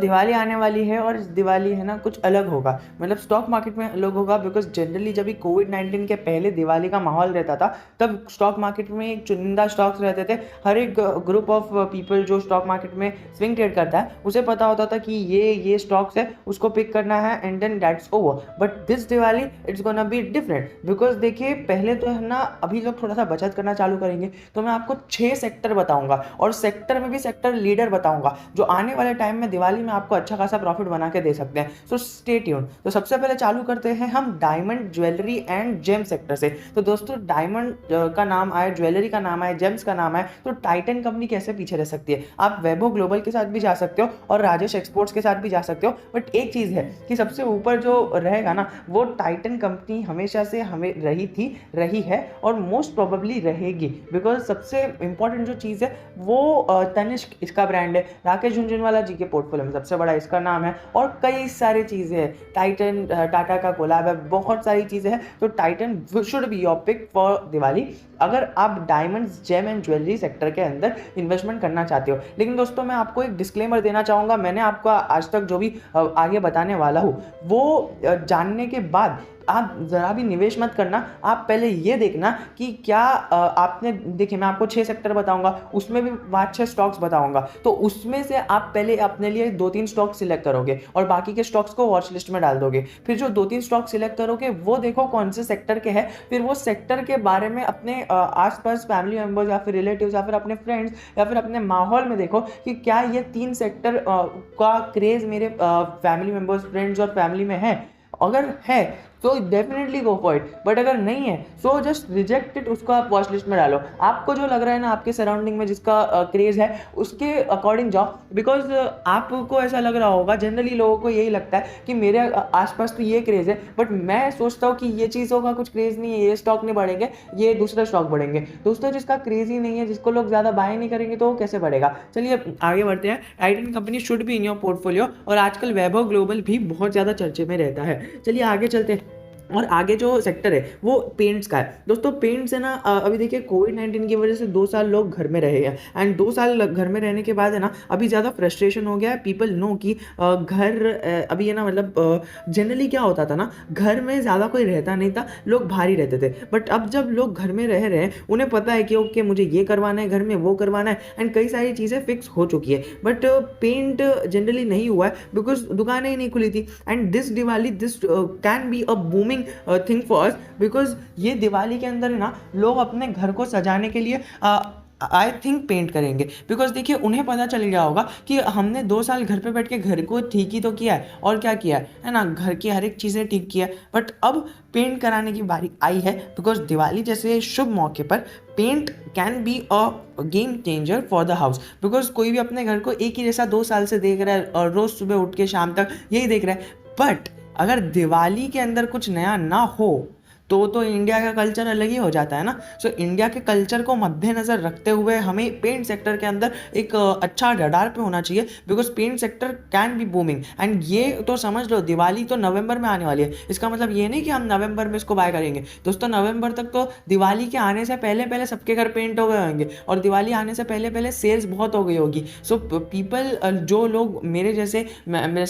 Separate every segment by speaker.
Speaker 1: दिवाली आने वाली है और दिवाली है ना कुछ अलग होगा, मतलब स्टॉक मार्केट में अलग होगा। बिकॉज जनरली जब भी कोविड-19 के पहले दिवाली का माहौल रहता था, तब स्टॉक मार्केट में एक चुनिंदा स्टॉक्स रहते थे। हर एक ग्रुप ऑफ पीपल जो स्टॉक मार्केट में स्विंग ट्रेड करता है, उसे पता होता था कि ये स्टॉक्स है, उसको पिक करना है and then that's over. But this Diwali it's gonna be different. Because देखिए, पहले तो है ना, अभी लोग थोड़ा सा बचत करना चालू करेंगे, तो मैं आपको 6 सेक्टर बताऊंगा और सेक्टर में भी सेक्टर लीडर बताऊंगा जो आने वाले टाइम में दिवाली में आपको अच्छा खासा प्रॉफिट बना के दे सकते हैं। So stay tune. तो सबसे पहले चालू करते हैं हम diamond, jewellery and gem sector से। तो दोस्तों, डायमंड का नाम आए, ज्वेलरी का नाम आए, जेम्स का नाम आए, तो टाइटन कंपनी कैसे पीछे रह सकती है। आप वैभव ग्लोबल के साथ भी जा सकते हो और राजेश एक्सपोर्ट्स के साथ भी जा सकते हो। बट एक चीज़ है कि सबसे ऊपर जो रहेगा ना, वो टाइटन कंपनी हमेशा से हमें रही है और मोस्ट प्रोबेबली रहेगी। बिकॉज सबसे इंपॉर्टेंट जो चीज़ है वो तनिष्क इसका ब्रांड है, राकेश झुनझुनवाला जी के पोर्टफोलियो में सबसे बड़ा इसका नाम है, और कई सारी चीज़ें हैं। टाइटन, टाटा का कोलैब है, बहुत सारी चीज़ें हैं। तो Titan should be your pick for Diwali अगर आप diamonds, gem and jewellery sector के अंदर इन्वेस्टमेंट करना चाहते हो। लेकिन दोस्तों, मैं आपको एक डिस्क्लेमर देना चाहूँगा। मैंने आपको आज तक जो भी आगे बताने वाला हूँ, वो जानने के बाद आप ज़रा भी निवेश मत करना। आप पहले ये देखना कि क्या आपने, देखिए मैं आपको 6 सेक्टर बताऊंगा, उसमें भी 5-6 स्टॉक्स बताऊंगा। तो उसमें से आप पहले अपने लिए 2-3 स्टॉक्स सिलेक्ट करोगे और बाकी के स्टॉक्स को वॉच लिस्ट में डाल दोगे। फिर जो 2-3 स्टॉक सिलेक्ट करोगे वो देखो कौन से सेक्टर के हैं। फिर वो सेक्टर के बारे में अपने आसपास फैमिली मेम्बर्स या फिर रिलेटिव्स या फिर अपने फ्रेंड्स या फिर अपने माहौल में देखो कि क्या ये 3 सेक्टर का क्रेज़ मेरे फैमिली मेम्बर्स, फ्रेंड्स और फैमिली में है। अगर है तो definitely go for it, but अगर नहीं है सो जस्ट रिजेक्ट इट, उसको आप वॉच लिस्ट में डालो। आपको जो लग रहा है ना, आपके सराउंडिंग में जिसका क्रेज है, उसके अकॉर्डिंग जाओ। बिकॉज आपको ऐसा लग रहा होगा, जनरली लोगों को यही लगता है कि मेरे आसपास तो ये क्रेज है, बट मैं सोचता हूँ कि ये चीज़ों का कुछ क्रेज नहीं है, ये स्टॉक नहीं बढ़ेंगे, ये दूसरा स्टॉक बढ़ेंगे। दोस्तों, जिसका क्रेज ही नहीं है, जिसको लोग ज़्यादा बाय नहीं करेंगे, तो वो कैसे बढ़ेगा। चलिए आगे बढ़ते हैं। Titan company should be in your portfolio, और आजकल वैभव ग्लोबल भी बहुत ज़्यादा चर्चे में रहता है। चलिए आगे चलते हैं। और आगे जो सेक्टर है वो पेंट्स का है। दोस्तों, पेंट्स है ना, अभी देखिए कोविड-19 की वजह से 2 साल लोग घर में रहे हैं, एंड 2 साल घर में रहने के बाद है ना, अभी ज़्यादा फ्रस्ट्रेशन हो गया है। पीपल नो कि घर अभी है ना, मतलब जनरली क्या होता था ना, घर में ज़्यादा कोई रहता नहीं था, लोग बाहर ही रहते थे। बट अब जब लोग घर में रह रहे हैं, उन्हें पता है कि ओके मुझे ये करवाना है घर में, वो करवाना है, एंड कई सारी चीज़ें फिक्स हो चुकी है। बट पेंट जनरली नहीं हुआ है बिकॉज दुकानें ही नहीं खुली थी। And this Diwali this can be a booming thing for us, because ये दिवाली के अंदर है ना, लोग अपने घर को सजाने के लिए आई थिंक पेंट करेंगे। बिकॉज देखिए, उन्हें पता चल गया होगा कि हमने 2 साल घर पे बैठ के घर को ठीक ही तो किया है, और क्या किया है ना, घर की हर एक चीज़ें ठीक किया है। बट अब पेंट कराने की बारी आई है, बिकॉज दिवाली जैसे शुभ मौके पर paint can be a game changer for the house. Because कोई भी अपने घर को एक ही जैसा 2 साल से देख रहा है और रोज़ सुबह उठ के शाम तक यही देख रहा है। बट अगर दिवाली के अंदर कुछ नया ना हो तो इंडिया का कल्चर अलग ही हो जाता है ना। सो इंडिया के कल्चर को मद्देनज़र रखते हुए हमें पेंट सेक्टर के अंदर एक अच्छा रडार पे होना चाहिए, because paint sector can be booming. And ये तो समझ लो, दिवाली तो नवंबर में आने वाली है। इसका मतलब ये नहीं कि हम नवंबर में इसको बाय करेंगे। दोस्तों, नवंबर तक तो दिवाली के आने से पहले पहले सबके घर पेंट हो गए होंगे, और दिवाली आने से पहले पहले सेल्स बहुत हो गई होगी। सो पीपल, जो लोग मेरे जैसे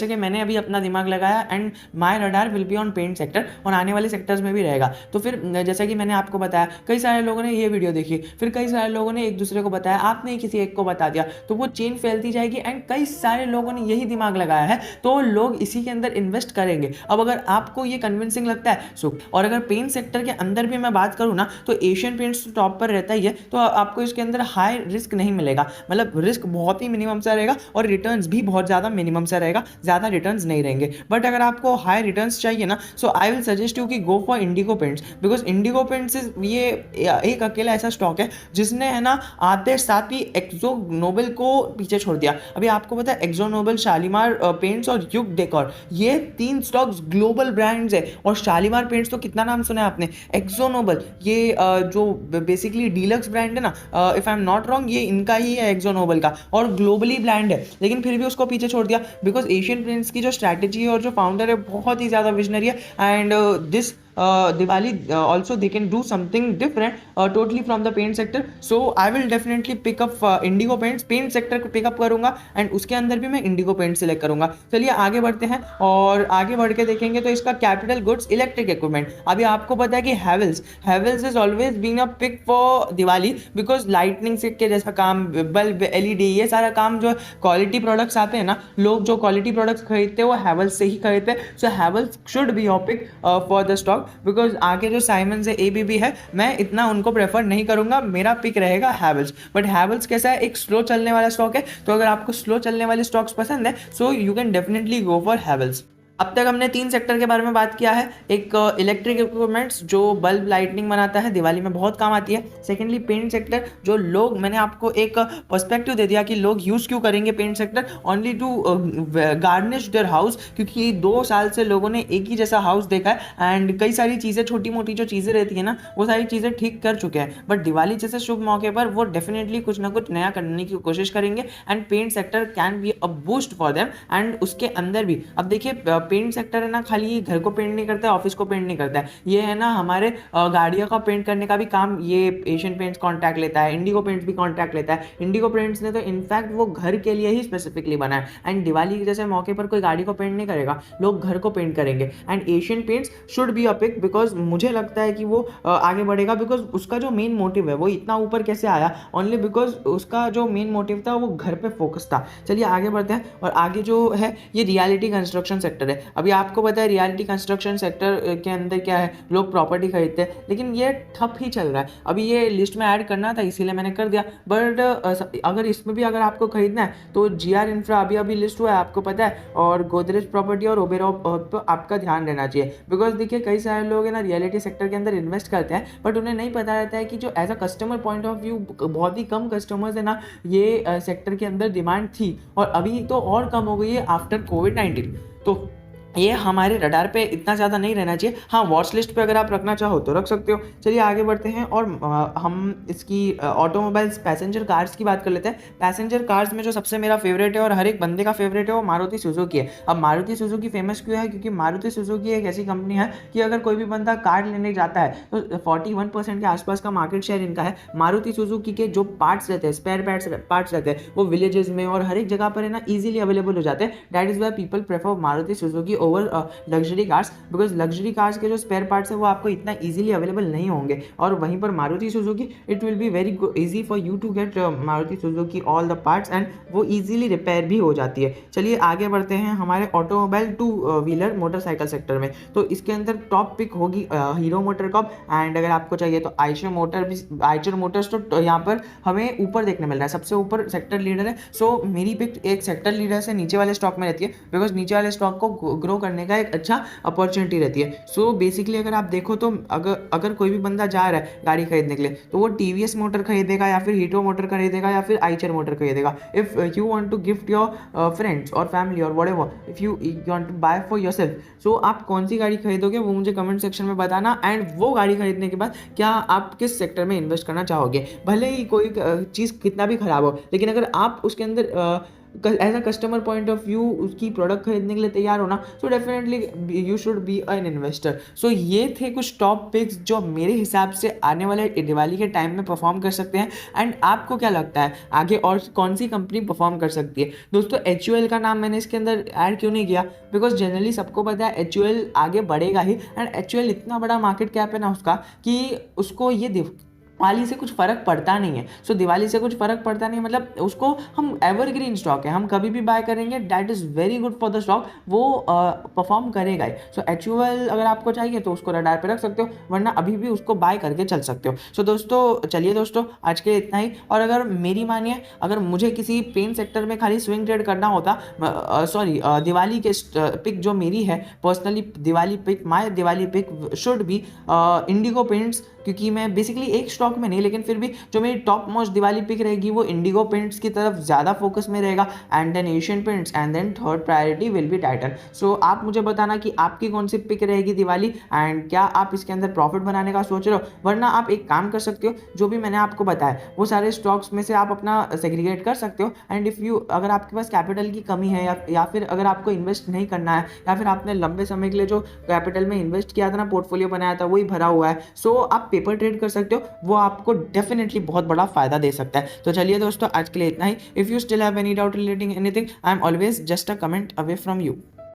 Speaker 1: कि मैंने अभी अपना दिमाग लगाया, and my radar will be on paint sector, और आने वाले सेक्टर्स में भी रहेगा। तो फिर जैसा कि मैंने आपको बताया, कई सारे लोगों ने ये वीडियो देखी, फिर कई सारे लोगों ने एक दूसरे को बताया, आपने किसी एक को बता दिया, तो वो चेन फैलती जाएगी। एंड कई सारे लोगों ने यही दिमाग लगाया है, तो लोग इसी के अंदर इन्वेस्ट करेंगे। अब अगर आपको ये कन्विंसिंग लगता है सो, और अगर पेंट सेक्टर के अंदर भी मैं बात करूँ ना, तो एशियन पेंट्स तो टॉप पर रहता ही है, तो आपको इसके अंदर हाई रिस्क नहीं मिलेगा। मतलब रिस्क बहुत ही मिनिमम सा रहेगा और रिटर्न्स भी बहुत ज़्यादा मिनिमम सा रहेगा, ज़्यादा रिटर्न्स नहीं रहेंगे। बट अगर आपको हाई रिटर्न्स चाहिए ना, सो आई विल सजेस्ट यू कि go for Indigo paints. Because Indigo paints ये एक अकेला ऐसा स्टॉक है जिसने है ना आते साथ ही एक्सो नोबल को पीछे छोड़ दिया। अभी आपको पता है, एक्सो नोबल, शालीमार पेंट्स और युग डेकोर, ये 3 स्टॉक्स ग्लोबल ब्रांड्स है। और शालीमार पेंट्स तो कितना नाम सुना है आपने, एक्सो नोबल ये जो बेसिकली डीलक्स ब्रांड है ना, if I am not wrong, ये इनका ही है एक्सो नोबल का, और ग्लोबली ब्रांड है। लेकिन फिर भी उसको पीछे छोड़ दिया, बिकॉज एशियन पेंट्स की जो स्ट्रैटेजी है और जो फाउंडर है बहुत ही ज़्यादा विजनरी है। And this Diwali also they can do something different totally from the paint sector. So I will definitely pick up Indigo Paints, paint sector को पिकअप करूंगा एंड उसके अंदर भी मैं इंडिगो पेंट सेलेक्ट करूंगा। चलिए आगे बढ़ते हैं और आगे बढ़ के देखेंगे तो इसका कैपिटल गुड्स इलेक्ट्रिक इक्विपमेंट। अभी आपको पता है कि Havells is always being a pick for Diwali because lightning से के जैसा काम, बल्ब, एलईडी, ये सारा काम जो क्वालिटी प्रोडक्ट्स आते हैं ना, लोग जो क्वालिटी प्रोडक्ट्स खरीदते हैं वो हैवेल्स से ही खरीदते हैं। So Havells should be your pick for the stock because आगे जो साइमंस है, एबीबी है, मैं इतना उनको प्रेफर नहीं करूंगा, मेरा पिक रहेगा हैवेल्स। बट हैवेल्स कैसा है, एक स्लो चलने वाला स्टॉक है, तो अगर आपको स्लो चलने वाले स्टॉक्स पसंद है so you can definitely go for Havells. अब तक हमने 3 सेक्टर के बारे में बात किया है। एक इलेक्ट्रिक इक्विपमेंट्स जो बल्ब लाइटनिंग बनाता है, दिवाली में बहुत काम आती है। सेकेंडली पेंट सेक्टर, जो लोग, मैंने आपको एक पर्सपेक्टिव दे दिया कि लोग यूज़ क्यों करेंगे paint sector, only to garnish their house, क्योंकि 2 साल से लोगों ने एक ही जैसा हाउस देखा है एंड कई सारी चीज़ें, छोटी मोटी जो चीज़ें रहती है ना, वो सारी चीज़ें ठीक कर चुके हैं। बट दिवाली जैसे शुभ मौके पर वो डेफिनेटली कुछ ना कुछ नया करने की कोशिश करेंगे and paint sector can be a boost for them. And उसके अंदर भी अब देखिए, पेंट सेक्टर है ना, खाली घर को पेंट नहीं करता है, ऑफिस को पेंट नहीं करता है, ये है ना हमारे गाड़ियों का पेंट करने का भी काम ये एशियन पेंट्स कॉन्ट्रैक्ट लेता है, इंडिगो पेंट्स भी कॉन्ट्रैक्ट लेता है। इंडिगो पेंट्स ने तो इनफैक्ट वो घर के लिए ही स्पेसिफिकली बना है एंड दिवाली के जैसे मौके पर कोई गाड़ी को पेंट नहीं करेगा, लोग घर को पेंट करेंगे। And Asian Paints should be a pick because मुझे लगता है कि वो आगे बढ़ेगा बिकॉज उसका जो मेन मोटिव है वो इतना ऊपर कैसे आया, ओनली बिकॉज उसका जो मेन मोटिव था वो घर पे फोकस था। चलिए आगे बढ़ते हैं और आगे जो है ये रियलिटी कंस्ट्रक्शन सेक्टर है। अभी आपको पता है रियलिटी कंस्ट्रक्शन सेक्टर के अंदर क्या है, लोग प्रॉपर्टी खरीदते हैं, लेकिन ये ठप ही चल रहा है। अभी ये लिस्ट में ऐड करना था इसीलिए मैंने कर दिया, बट अगर इसमें भी अगर आपको खरीदना है तो जीआर इंफ्रा अभी अभी लिस्ट हुआ है, आपको पता है, और गोदरेज प्रॉपर्टी और ओबेरॉय पर आपका ध्यान रहना चाहिए बिकॉज देखिए कई सारे लोग है ना रियलिटी सेक्टर के अंदर इन्वेस्ट करते हैं बट उन्हें नहीं पता रहता है कि जो as a customer point of view बहुत ही कम कस्टमर्स है ना ये सेक्टर के अंदर डिमांड थी और अभी तो और कम हो गई है आफ्टर कोविड-19। तो ये हमारे रडार पे इतना ज़्यादा नहीं रहना चाहिए। हाँ, वॉच लिस्ट पे अगर आप रखना चाहो तो रख सकते हो। चलिए आगे बढ़ते हैं और हम इसकी ऑटोमोबाइल्स, पैसेंजर कार्स की बात कर लेते हैं। पैसेंजर कार्स में जो सबसे मेरा फेवरेट है और हर एक बंदे का फेवरेट है वो मारुति सुजुकी है। अब मारुति सुजुकी फेमस क्यों है, क्योंकि मारुति सुजुकी एक ऐसी कंपनी है कि अगर कोई भी बंदा कार लेने जाता है तो 41% के आसपास का मार्केट शेयर इनका है। मारुति सुजुकी के जो पार्ट्स रहते हैं, स्पेयर पार्ट्स रहते हैं, वो विलेजेस में और हर एक जगह पर है ना ईजिली अवेलेबल हो जाते हैं। That is why people prefer Maruti Suzuki over luxury cars because luxury cars के जो स्पेयर पार्ट्स है वो आपको इतना इजीली अवेलेबल नहीं होंगे और वहीं पर Maruti Suzuki it will be very easy for you to get Maruti Suzuki all the parts and वो इजीली रिपेयर भी हो जाती है। चलिए आगे बढ़ते हैं हमारे ऑटोमोबाइल 2 व्हीलर मोटरसाइकिल सेक्टर में। तो इसके अंदर टॉप पिक होगी हीरो मोटरकॉप एंड अगर आपको चाहिए तो आइचर मोटर्स तो यहाँ पर हमें ऊपर देखने मिल रहा है, सबसे ऊपर सेक्टर लीडर है। सो मेरी पिक एक सेक्टर लीडर से नीचे वाले स्टॉक में रहती है बिकॉज नीचे वाले स्टॉक को ग्रो करने का एक अच्छा अपॉर्चुनिटी रहती है। सो बेसिकली अगर आप देखो तो अगर कोई भी बंदा जा रहा है गाड़ी खरीदने के लिए तो वो टीवीएस मोटर खरीदेगा या फिर हीरो मोटर खरीदेगा या फिर आइचर मोटर खरीदेगा। If you want to gift your friends और फैमिली और whatever, if you want to buy for yourself, so आप कौन सी गाड़ी खरीदोगे वो मुझे कमेंट सेक्शन में बताना एंड वो गाड़ी खरीदने के बाद क्या आप किस सेक्टर में इन्वेस्ट करना चाहोगे। भले ही कोई चीज़ कितना भी खराब हो लेकिन अगर आप उसके अंदर as a customer point of view उसकी प्रोडक्ट खरीदने के लिए तैयार हो ना, so definitely you should be an investor. So ये थे कुछ टॉप पिक्स जो मेरे हिसाब से आने वाले दिवाली के टाइम में परफॉर्म कर सकते हैं एंड आपको क्या लगता है आगे और कौन सी कंपनी परफॉर्म कर सकती है। दोस्तों HUL का नाम मैंने इसके अंदर ऐड क्यों नहीं किया, बिकॉज जनरली सबको पता है HUL आगे बढ़ेगा ही एंड HUL इतना बड़ा मार्केट कैप है ना उसका कि उसको ये दिवाली से कुछ फ़र्क पड़ता नहीं है। सो दिवाली से कुछ फ़र्क पड़ता नहीं मतलब उसको हम एवरग्रीन स्टॉक है, हम कभी भी बाय करेंगे, that is very good for the stock, वो परफॉर्म करेगा ही। सो HUL अगर आपको चाहिए तो उसको रडार पे रख सकते हो वरना अभी भी उसको बाय करके चल सकते हो। सो दोस्तों चलिए दोस्तों आज के इतना ही। और अगर मेरी मानिए, अगर मुझे किसी पेन सेक्टर में खाली स्विंग ट्रेड करना होता, दिवाली के पिक जो मेरी है personally, Diwali pick, my Diwali pick should be Indigo Paints क्योंकि मैं बेसिकली एक स्टॉक में नहीं, लेकिन फिर भी जो मेरी टॉप मोस्ट दिवाली पिक रहेगी वो इंडिगो पेंट्स की तरफ ज़्यादा फोकस में रहेगा, and then Asian Paints, and then third priority will be Titan. So आप मुझे बताना कि आपकी कौन सी पिक रहेगी दिवाली, एंड क्या आप इसके अंदर प्रॉफिट बनाने का सोच रहे हो। वरना आप एक काम कर सकते हो, जो भी मैंने आपको बताया वो सारे स्टॉक्स में से आप अपना सेग्रीगेट कर सकते हो। एंड इफ़ यू, अगर आपके पास कैपिटल की कमी है, या फिर अगर आपको इन्वेस्ट नहीं करना है, या फिर आपने लंबे समय के लिए जो कैपिटल में इन्वेस्ट किया था ना, पोर्टफोलियो बनाया था, वही भरा हुआ है, सो आप पेपर ट्रेड कर सकते हो, वो आपको डेफिनेटली बहुत बड़ा फायदा दे सकता है। तो चलिए दोस्तों, आज के लिए इतना ही। If you still have any doubt relating anything, I am always just a comment away from you.